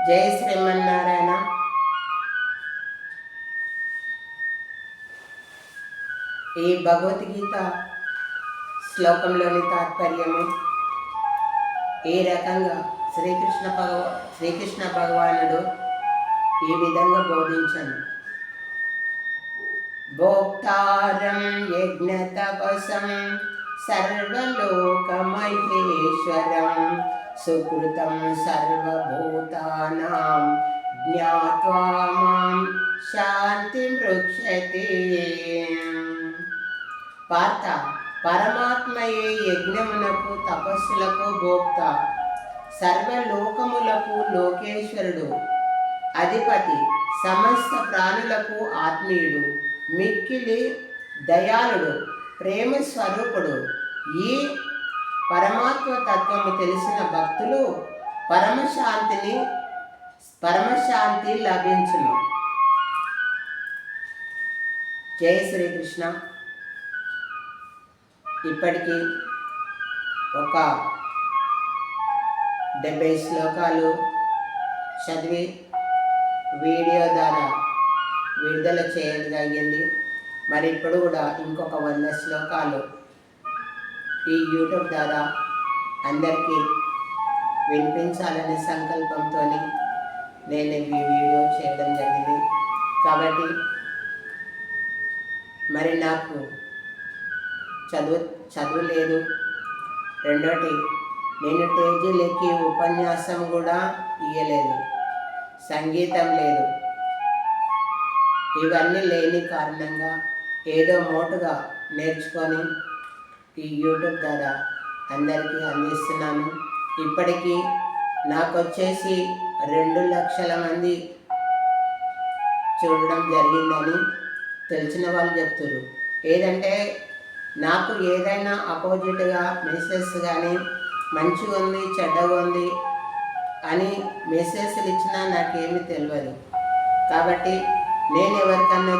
జై శ్రీమన్నారాయణ. ఈ భగవద్గీత శ్లోకంలోని తాత్పర్యము ఈ రకంగా శ్రీకృష్ణ భగవానుడు ఈ విధంగా బోధించను. భోక్తారం యజ్ఞ తపసం సర్వలోకమహేశ్వరం సుకృతం సర్వభూతానాం జ్ఞాత్వా మాం శాంతి మృక్షతే. పార్త, పరమాత్మయే యజ్ఞమునకు తపస్సులకు భోక్త, సర్వలోకములకు లోకేశ్వరుడు, అధిపతి, సమస్త ప్రాణులకు ఆత్మీయుడు, మిక్కిలి దయాళుడు, ప్రేమ స్వరూపుడు. ఈ పరమాత్మ తత్వము తెలిసిన భక్తులు పరమశాంతి లభించును. జై శ్రీకృష్ణ. ఇప్పటికీ ఒక 70 శ్లోకాలు చదివి వీడియో ద్వారా విడుదల చేయగలిగింది. మరి ఇప్పుడు కూడా ఇంకొక 100 శ్లోకాలు ఈ యూట్యూబ్ ద్వారా అందరికీ వినిపించాలనే సంకల్పంతో నేను ఈ వీడియో చేయడం జరిగింది. కాబట్టి మరి నాకు చదువు లేదు. రెండోటి, నేను స్టేజీలు ఎక్కి ఉపన్యాసం కూడా ఇయ్యలేదు. సంగీతం లేదు. ఇవన్నీ లేని కారణంగా ఏదో మోటుగా నేర్చుకొని ఈ యూట్యూబ్ ద్వారా అందరికీ అందిస్తున్నాను. ఇప్పటికీ నాకు వచ్చేసి 2 లక్షల మంది చూడడం జరిగిందని తెలిసిన వాళ్ళు చెప్తున్నారు. ఏదంటే నాకు ఏదైనా అపోజిట్గా మెసేజ్ కానీ మంచిగా ఉంది చెడ్డగా ఉంది అని మెసేజ్లు ఇచ్చినా నాకేమీ తెలియదు. కాబట్టి నేను ఎవరికన్నా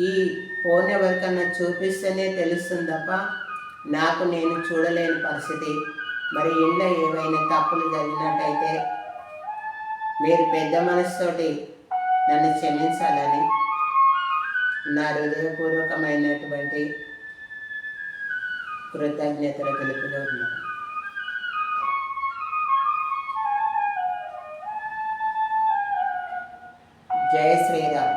ఈ ఫోన్ ఎవరికన్నా చూపిస్తేనే తెలుస్తుంది తప్ప నాకు నేను చూడలేని పరిస్థితి. మరి ఇంట్లో ఏవైనా తప్పులు జరిగినట్టయితే మీరు పెద్ద మనసుతోటి నన్ను క్షమించాలని నా హృదయపూర్వకమైనటువంటి కృతజ్ఞతలు తెలుపుతూ ఉన్నాను. జై శ్రీరామ్.